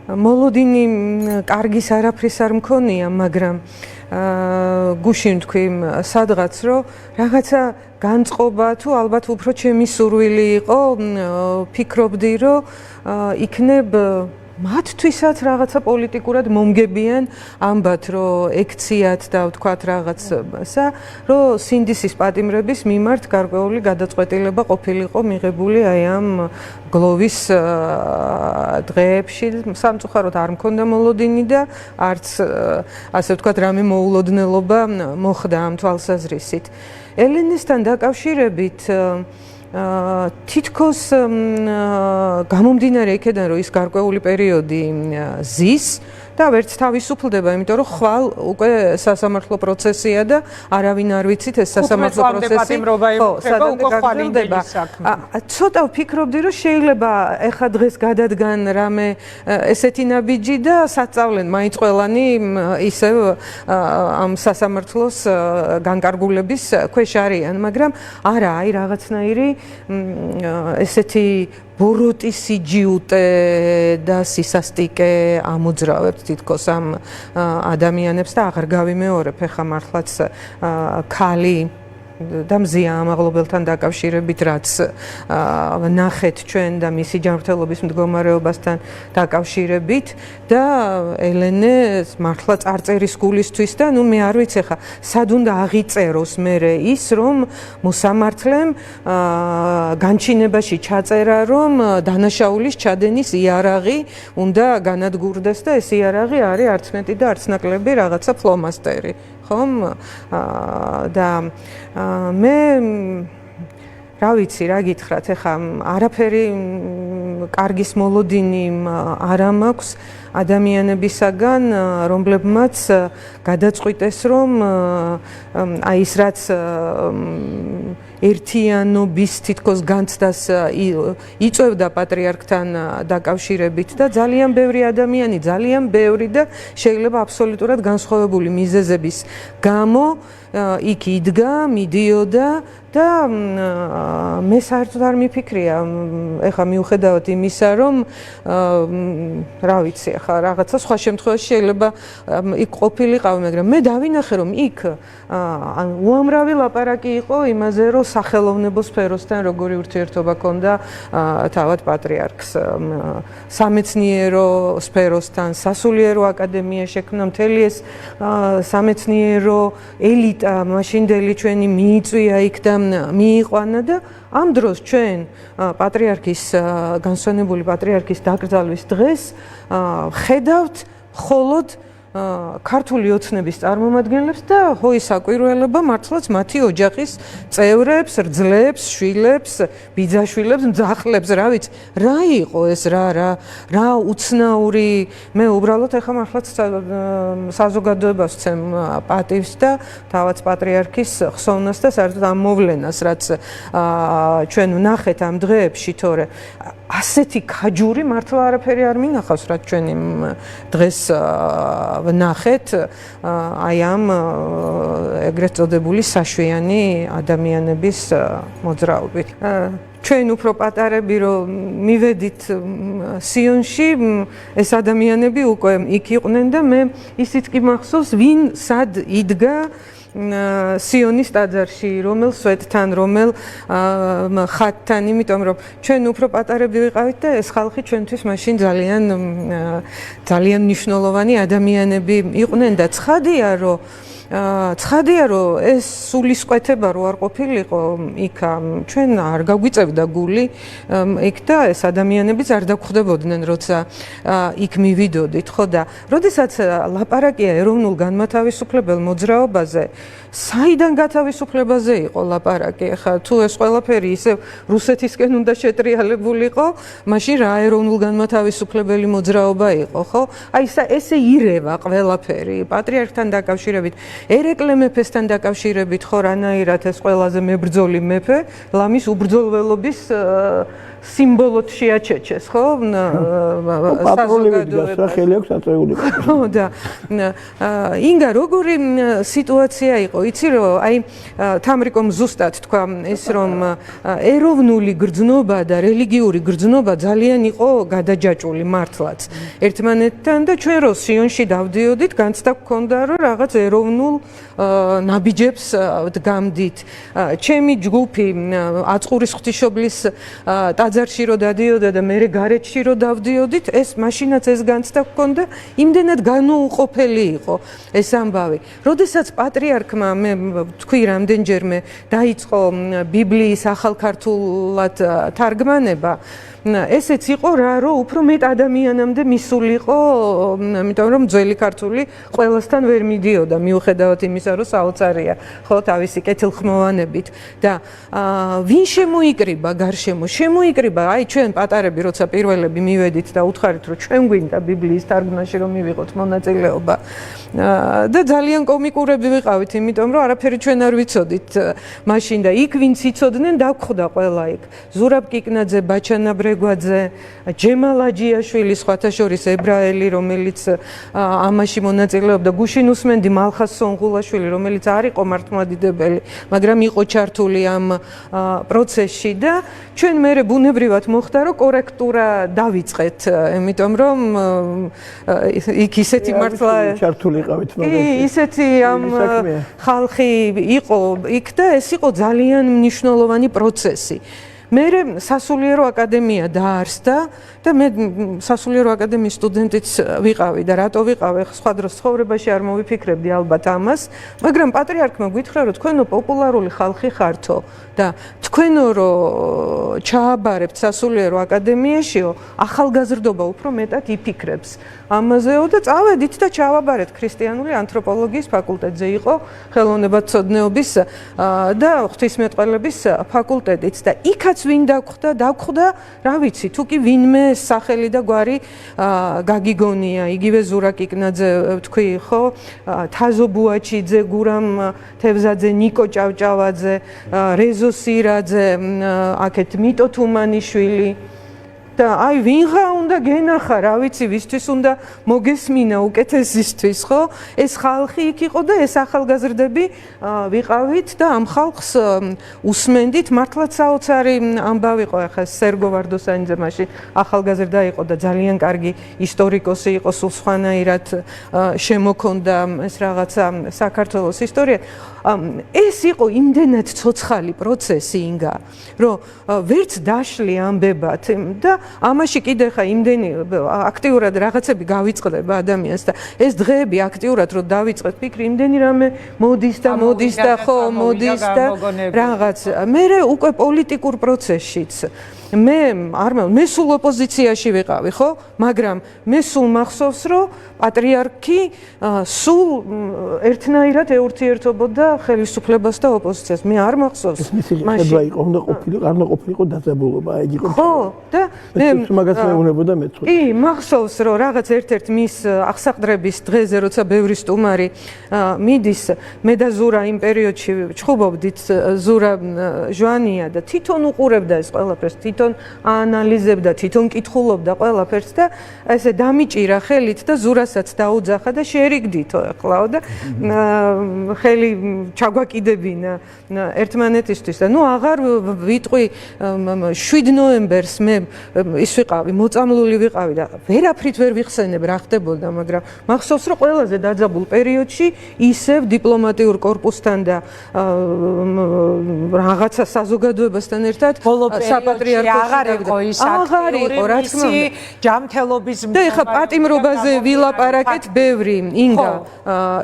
მოლოდინი კარგის არაფრის არ მქონია, მაგრამ გუშინ თქვი სადღაც რომ რაღაცა განწყობა თუ ალბათ უფრო ჩემი სურვილი იყო, ფიქრობდი რომ იქნებ მათთვისაც რაღაცა პოლიტიკურად მომგებიან ამბათ რომ ექციათ და ვთქვათ რაღაცა რომ სინდისის პატიმრების მიმართ გარკვეული გადაწყვეტილება ყოფილიყო მიღებული აი ამ გლოვის დღეებში სამწუხაროდ არ მქონდა მოლოდინი და არც ასე ვთქვათ რამე მოულოდნელობა მოხდა ამ თვალსაზრისით ელენესთან დაკავშირებით თითქოს გამომდინარე იქედან რომ ის გარკვეული პერიოდი ზის და ვერც თავისუფლდება, იმიტომ რომ ხვალ უკვე სასამართლო პროცესია და არავინ არ ვიცით ეს სასამართლო პროცესი ცოტა ვფიქრობდი რომ შეიძლება ეხა დღეს გადადგან რამე ესეთი ნაბიჯი და სასწავლენ მაინც ყველანი ისევ ამ სასამართლოს განკარგულების ქვეშ არიან, მაგრამ არა, აი რაღაცნაირი ესეთი ბოროტი სიჯიუტე და სისასტიკე ამოძრავებთ თითქოს ამ ადამიანებს და აღარ გავიმეორებ ეხა მართლაც ქალი და მზია ამაღლობელთან დაკავშირებით რაც ნახეთ ჩვენ და მისი ჯანმრთელობის მდგომარეობასთან დაკავშირებით და ელენე მართლა წარწერის გულისთვის და ნუ მე არ ვიცი ხა სად უნდა აღიწეროს მერე ის რომ მოსამართლემ განჩინებაში ჩაწერა რომ დანაშაულის ჩადენის იარაღი უნდა განადგურდეს და ეს იარაღი არის არც მეტი და არც ნაკლები რაღაცა ფლომასტერი ხომ და მე რა ვიცი რა გითხრათ ეხა არაფერი კარგის მოლოდინი არ მაქვს ადამიანებისაგან რომლებმაც გადაწყვიტეს რომ აი ის რაც ერთიანობის თითქოს განცდას იწევდა პატრიარქთან დაკავშირებით და ძალიან ბევრი ადამიანი, ძალიან ბევრი და შეიძლება აბსოლუტურად განსხვავებული მიზეზების გამო იქ იდგა, მიდიოდა და მე საერთოდ არ მიფიქრია ეხა მიუხედავად იმისა რომ რა ვიცი ეხა რაღაცა სხვა შემთხვევაში შეიძლება იქ ყოფილიყავი, მაგრამ მე დავინახე რომ იქ უამრავი ლაპარაკი იყო იმაზე რომ სახელოვნებო სფეროსთან როგორი ურთიერთობა ჰქონდა თავად პატრიარქს სამეცნიერო სფეროსთან სასულიერო აკადემია შექმნა მთელი ეს სამეცნიერო ელიტა მაშინდელი ჩვენი მიიწვია იქ და მიიყვანა და ამ დროს ჩვენ პატრიარქის განსვენებული პატრიარქის დაკრძალვის დღეს ხედავთ მხოლოდ ქართული ოცნების წარმომადგენლებს და ჰოი საკვირველება მართლაც მათი ოჯახის წევრებს, რძლებს, შვილებს, ბიძაშვილებს, მძახლებს, რა ვიცი, რა იყო ეს რა უცნაური მე უბრალოდ ეხა მართლაც საზოგადოებას ვცემ პატივს და თავად პატრიარქის ხსოვნას და საერთოდ ამ მოვლენას, რაც ჩვენ ვნახეთ ამ დღეებში, თორე ასეთი ქაჯური მართლა არაფერი არ მინახავს, რაც ჩვენ იმ დღეს ვნახეთ აი ამ ეგრეთ წოდებული საშვიანი ადამიანების მოძრაობით. ჩვენ უფრო პატარები რომ მივედით სიონში, ეს ადამიანები უკვე იქ იყვნენ და მე ისიც კი მახსოვს, ვინ სად იდგა სიონის ტაძარში, რომელ სვეტთან, რომელ ხატთან, იმიტომ რომ ჩვენ უფრო პატარები ვიყავით და ეს ხალხი ჩვენთვის მაშინ ძალიან მნიშვნელოვანი ადამიანები იყვნენ და ცხადია რომ ეს სულისკვეთება რო არ ყოფილიყო იქ ჩვენ არ გაგვიწევდა გული იქ და ეს ადამიანებიც არ დაგხვდებოდნენ როცა იქ მივიდოდით ხო და როდესაც ლაპარაკია ეროვნულ განმათავისუფლებელ მოძრაობაზე საიდან გათავისუფლებაზე იყო ლაპარაკი ახლა თუ ეს ყველაფერი ისე რუსეთისკენ უნდა შეტრიალებულიყო მაშინ რა ეროვნულ განმათავისუფლებელი მოძრაობა იყო ხო აი ესე ირევა ყველაფერი პატრიარქთან დაკავშირებით ერეკლე მეფესთან დაკავშირებით ხო რანაირად ეს ყველაზე მებრძოლი მეფე ლამის უბრძოლველობის სიმბოლოდ შეაჩეჩეს, ხო? პატრონები და ხელი აქვს აწეული. ხო და ინგა როგორი სიტუაცია იყო? იცი რომ აი თამრიკომ ზუსტად თქვა ეს რომ ეროვნული გრძნობა და რელიგიური გრძნობა ძალიან იყო გადაჯაჭვული მართლაც ერთმანეთთან და ჩვენ რო სიონში დავდიოდით, განცდა გქონდა რომ რაღაც ეროვნულ ნაბიჯებს დგამდით. ჩემი ჯგუფი აწყურის ღვთისმშობლის ტაძარში რო დადიოდა და მე გარეთში რო დავდიოდით, ეს მაშინაც ეს განცდა გქონდა, იმდენად განუუყოფელი იყო ეს ამბავი. როდესაც პატრიარქმა მე თქვი რამდენჯერმე დაიწყო ბიბლიის ახალქართულად თარგმანება, ესეც იყო რა, რომ უფრო მეტ ადამიანამდე მისულიყო, იმიტომ რომ ძველი ქართული ყველასთან ვერ მიდიოდა, მიუხედავად იმისა, რომ საოცარია, ხო, თავისი კეთილხმოვანებით და ვინ შემოიკრიბა გარშემო? შემოიკრიბა, აი ჩვენ პატარები, როცა პირველები მივედით და უთხარით, რომ ჩვენ გვინდა ბიბლიის თარგმნაში რომ მივიღოთ მონაწილეობა და ძალიან კომიკურები ვიყავით, იმიტომ რომ არაფერი ჩვენ არ ვიცოდით მაშინ და იქ ვინც იცოდნენ, დაგვხვდა ყველა იქ. ზურაბ კიკნაძე, ბაჩანა ბრეგვაძე, ჯემალ აჯიაშვილი, სხვათა შორის ებრაელი, რომელიც ამაში მონაწილეობდა, გუშინ უსმენდი, მალხას სონღულაშვილი, რომელიც არ იყო მართლმადიდებელი, მაგრამ იყო ჩართული ამ პროცესში და ჩვენ მერე ბუნებრივად მოხდა, რომ კორექტურა დავიწყეთ, იმიტომ რომ იქ ისეთი მართლა ჩართული იყავით მაგაში. ისეთი ამ ხალხი იყო იქ და ეს იყო ძალიან მნიშვნელოვანი პროცესი. მერე სასულიერო აკადემია დაარსდა და მე სასულიერო აკადემიის სტუდენტიც ვიყავი და რატო ვიყავი, სხვა დროს ცხოვრებაში არ მოვიფიქრებდი ალბათ ამას, მაგრამ პატრიარქმა გითხრა, რომ თქვენო პოპულარული ხალხი ხართო და თქვენო რომ ჩააბარებთ სასულიერო აკადემიაშიო, ახალგაზრდობა უფრო მეტად იფიქრებს ამაზეო და წავედით და ჩავაბარეთ ქრისტიანული ანთროპოლოგიის ფაკულტეტზე, იყო ხელოვნებათმცოდნეობის და ღვთისმეტყველების ფაკულტეტიც და იქაც ვინ დაგვხვდა, რა ვიცი, თუ კი ვინმე სახელი და გვარი გაგიგონია, იგივე ზურაბ კიკნაძე თქვი, ხო? თაზო ბუაჩიძე, გურამ თევზაძე, ნიკო ჭავჭავაძე, რეზო სირაძე, აქეთ მიტო თუმანიშვილი და აი ვინღა უნდა გენახა, რა ვიცი, ვისთვის უნდა მოგესმინა უკეთესისთვის, ხო? ეს ხალხი იქ იყო და ეს ახალგაზრდები ვიყავით და ამ ხალხს უსმენდით, მართლაც საოცარი ამბავი იყო, ახლა სერგო ვარდოსანიძე მაშინ ახალგაზრდა იყო და ძალიან კარგი ისტორიკოსი იყო, სულ სხვანაირად შემოქონდა ეს რაღაცა საქართველოს ისტორია. ეს იყო იმდენად ცოცხალი პროცესი ინგა, რომ ვერც დაშლი ამბებად და ამაში კიდე ხა იმდენი აქტიურად რაღაცები გავიწყდება ადამიანს და ეს დღეები აქტიურად რომ დავიწყეთ ფიქრი, იმდენი რამე მოდის და ხო მოდის და რაღაც. მე უკვე პოლიტიკურ პროცესშიც მე სულ ოპოზიციაში ვიყავი, ხო? მაგრამ მე სულ მახსოვს, რომ პატრიარქი სულ ერთნაირად ეურთიერთობოდა ხელისუფლებას და ოპოზიციას. მე არ მახსოვს. მაშინ იყო უნდა ყოფილიყო დაძაბულობა, ეგ იყო. ხო, და მე მაგას მეუბნებოდა მეც. კი, მახსოვს, რომ რაღაც ერთ-ერთ მის აღსაყდრების დღეზე, როცა ბევრი სტუმარი მიდის, მე და ზურა იმ პერიოდში ჩხუბობდით, ზურა ჟვანია და თვითონ უყურებდა ეს ყველაფერს, თვითონ აანალიზებდა, თვითონ კითხულობდა ყველაფერს და ესე დამიჭირა ხელით და ზურასაც დაუძახა და შერიგდითო ახლაო და ხელი ჩაგვაკიდებინა ერთმანეთისთვის და ნუ აღარ ვიტყვი 7 ნოემბერს მე ის ვიყავი, მოწამლული ვიყავი და ვერაფრით ვერ ვიხსენებ რა ხდებოდა, მაგრამ მახსოვს, რომ ყველაზე დაძაბულ პერიოდში ისევ დიპლომატიურ კორპუსთან და რაღაცა საზოგადოებასთან ერთად საპატრიარქოში აღარ იყო ის აქტიური ჯანმრთელობის და ეხა პატიმრობაზე ვილაპარაკეთ ბევრი, ინგა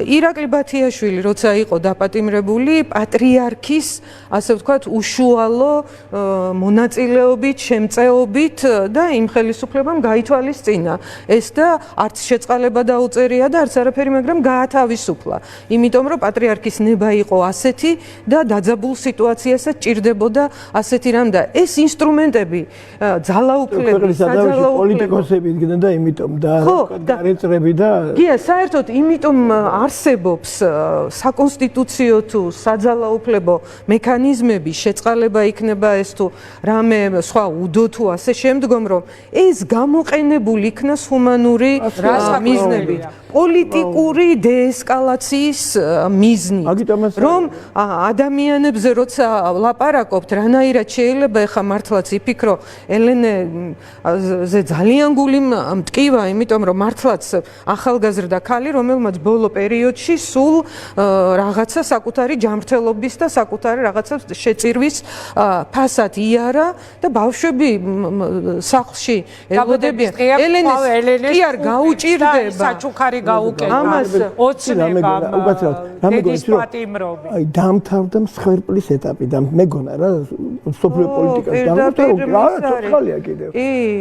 ირაკლი ბათიაშვილი როცა იყო დაპატიმრებული პატრიარქის, ასე ვთქვათ, უშუალო მონაწილეობით, შემწეობით და იმ ხელისუფლებამ გაითვალისწინა ეს და არც შეწყალება დაუწერია და არც არაფერი, მაგრამ გაათავისუფლა. იმიტომ რომ პატრიარქის ნება იყო ასეთი და დაძაბულ სიტუაციასაც ჭირდებოდა ასეთი რამ და ეს ინსტრუმენტი ოპონენტები ძალაუფლების, საძალაუფლების პოლიტიკოსები იდგნენ და იმიტომ და გარეწრები და გია საერთოდ იმიტომ არსებობს საკონსტიტუციო თუ საძალაუფლებო მექანიზმები, შეწყალება იქნება ეს თუ რამე სხვა უდო თუ ასე შემდგომ, რომ ეს გამოყენებული იქნას ჰუმანური მიზნებით, პოლიტიკური დეესკალაციის მიზნით, რომ ადამიანებზე როცა ლაპარაკობთ, რანაირად შეიძლება ეხა მართლაც იფიქრო ელენეზე ძალიან გული მტკივა, იმიტომ რომ მართლაც ახალგაზრდა ქალი, რომელმაც ბოლო პერიოდში სულ რაღაცა საკუთარი ჯანმრთელობის და საკუთარი რაღაცა შეწირვის ფასად იარა და ბავშვები სახლში ელოდებიან. ელენეს კი არ გაუჭირდება საჩუქარი გაუკეთა. ამას ოცნება დედის პატიმრობი. აი დამთავრდა მსხვერპლის ეტაპი და მეგონა რა სოფლიო პოლიტიკაში დამთავრდა რა ცოცხალია კიდევ.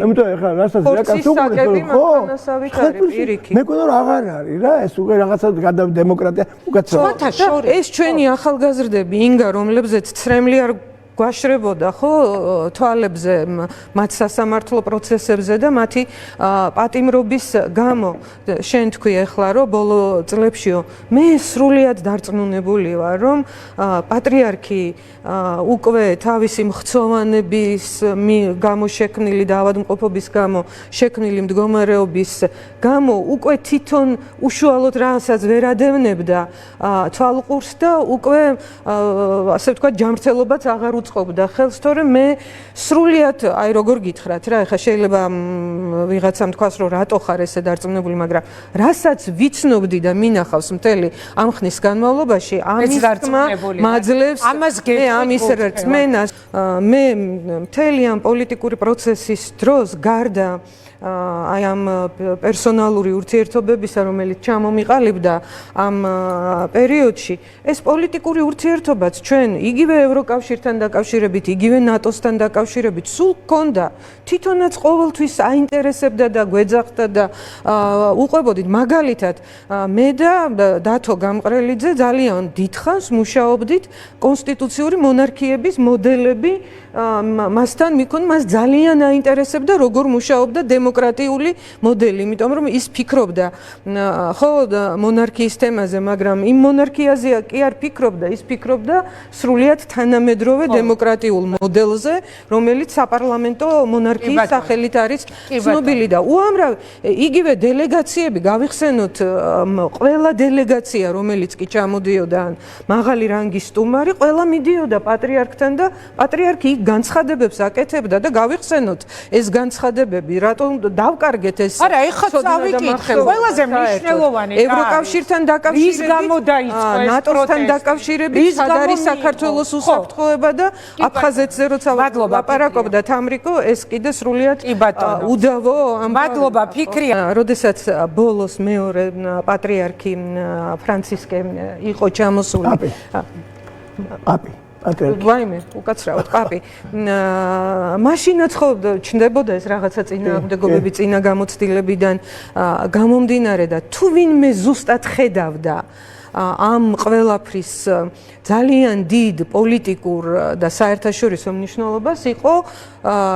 ამიტომ ეხლა რასაც რაკაც უყურებს ხო? მეგონა რა აღარ არის რა ეს უკვე რაღაცა დემოკრატია უკაცრავად. ეს ჩვენი ახალგაზრდები ინგა რომლებზეც ცრემლი არ გვაშრებოდა ხო თვალებზე მათ სასამართლო პროცესებზე და მათი პატიმრობის გამო შენ თქვი ახლა რომ ბოლო წლებშიო მე სრულიად დარწმუნებული ვარ რომ პატრიარქი უკვე თავისი მხცოვანების გამო შექმნილი და ავადმყოფობის გამო შექმნილი მდგომარეობის გამო უკვე თვითონ უშუალოდ რასაც ვერ ადევნებდა თვალყურს და უკვე ასე ვთქვათ ჯანმრთელობაც აღარ უწყობდა ხელს, თორემ მე სრულიად აი როგორ გითხრათ რა, ეხლა შეიძლება ვიღაცამ თქვას რომ რატო ხარ ესე დარწმუნებული, მაგრამ რასაც ვიცნობდი და მინახავს მთელი ამ ხნის განმავლობაში, ამის თქმა მაძლევს მე ამის რწმენას, მე მთელი ამ პოლიტიკური პროცესის დროს გარდა აი ამ პერსონალური ურთიერთობებისა, რომელიც ჩამომიყალიბდა ამ პერიოდში, ეს პოლიტიკური ურთიერთობაც ჩვენ იგივე ევროკავშირთან დაკავშირებით, იგივე ნატოსთან დაკავშირებით სულ გქონდა, თვითონაც ყოველთვის აინტერესებდა და გვეძახდა და უყვებოდით. მაგალითად, მე და დათო გამყრელიძე ძალიან დიდხანს მუშაობდით კონსტიტუციური მონარქიების მოდელები მასთან მიქონ, მას ძალიან აინტერესებდა როგორ მუშაობდა დემოკრატიული მოდელი, იმიტომ რომ ის ფიქრობდა ხო მონარქიის თემაზე, მაგრამ იმ მონარქიაზე კი არ ფიქრობდა, ის ფიქრობდა სრულიად თანამედროვე დემოკრატიულ მოდელზე, რომელიც საპარლამენტო მონარქიის სახელით არის ცნობილი და უამრავ იგივე დელეგაციები გავიხსენოთ, ყველა დელეგაცია, რომელიც კი ჩამოდიოდა მაღალი რანგის სტუმარი, ყველა მიდიოდა პატრიარქთან და პატრიარქი განცხადებებს აკეთებდა და გავიხსენოთ ეს განცხადებები, რატომ დავკარგეთ ეს არა, ეხლა წავიკითხე, ყველაზე მნიშვნელოვანი რა ევროკავშირთან დაკავშირებით, ნატოსთან დაკავშირებით, სად არის საქართველოს უსაფრთხოება და აფხაზეთზე როცა ლაპარაკობდა თამრიკო, ეს კიდე სრულიად უდავო ამ მადლობა ფიქრია. როდესაც ბოლოს მეორე პატრიარქი ფრანცისკე იყო ჩამოსული. პაპი ვაიმე, უკაცრავად, პაპი. მაშინაც ხო ჩნდებოდა ეს რაღაცა წინააღმდეგობები წინა გამოცდილებიდან გამომდინარე და თუ ვინმე ზუსტად ხედავდა ამ ყველაფრის ძალიან დიდ პოლიტიკურ და საერთაშორისო მნიშვნელობას იყო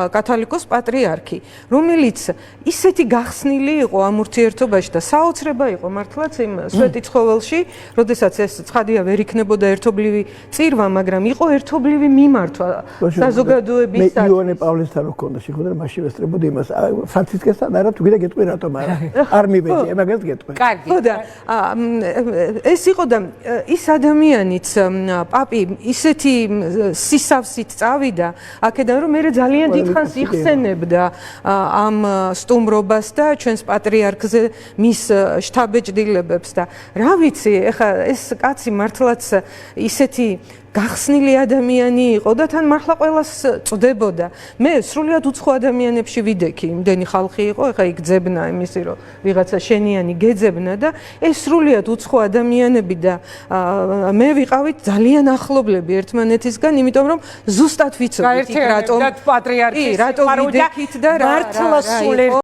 კათოლიკოს პატრიარქი, რომელიც ისეთი გახსნილი იყო ამ ურთიერთობაში და საოცრება იყო მართლაც იმ სვეტიცხოველში, როდესაც ეს ცხადია ვერ იქნებოდა ერთობლივი წირვა, მაგრამ იყო ერთობლივი მიმართვა საზოგადოებისათვის. მე იოანე პავლესთან რო ქონდა შეხვედრა, მაშინ ვესწრებოდი იმას, ფრანცისკესთან არა, თუ კიდე გეტყვი რატომ არ მივედი, მაგას გეტყვი. კარგი. ხო და ეს იყო და ის ადამიანიც პაპი ისეთი სისავსით წავიდა აქედან რომ მე ძალიან დიდხანს იხსენებდა ამ სტუმრობას და ჩვენს პატრიარქზე მის შთაბეჭდილებებს და რა ვიცი ეხა ეს კაცი მართლაც ისეთი გახსნილი ადამიანი იყო და თან მართლა ყველას წდებოდა. მე სრულიად უცხო ადამიანებში ვიდექი, იმდენი ხალხი იყო, ეხა იგძებნა იმისი რომ ვიღაცა შენიანი გეძებნა და ეს სრულიად უცხო ადამიანები და მე ვიყავით ძალიან ახლობლები ერთმანეთისგან, იმიტომ რომ ზუსტად ვიცოდით რატომ პატრიარქის რატომ ვიდექით და რა მართლა სულ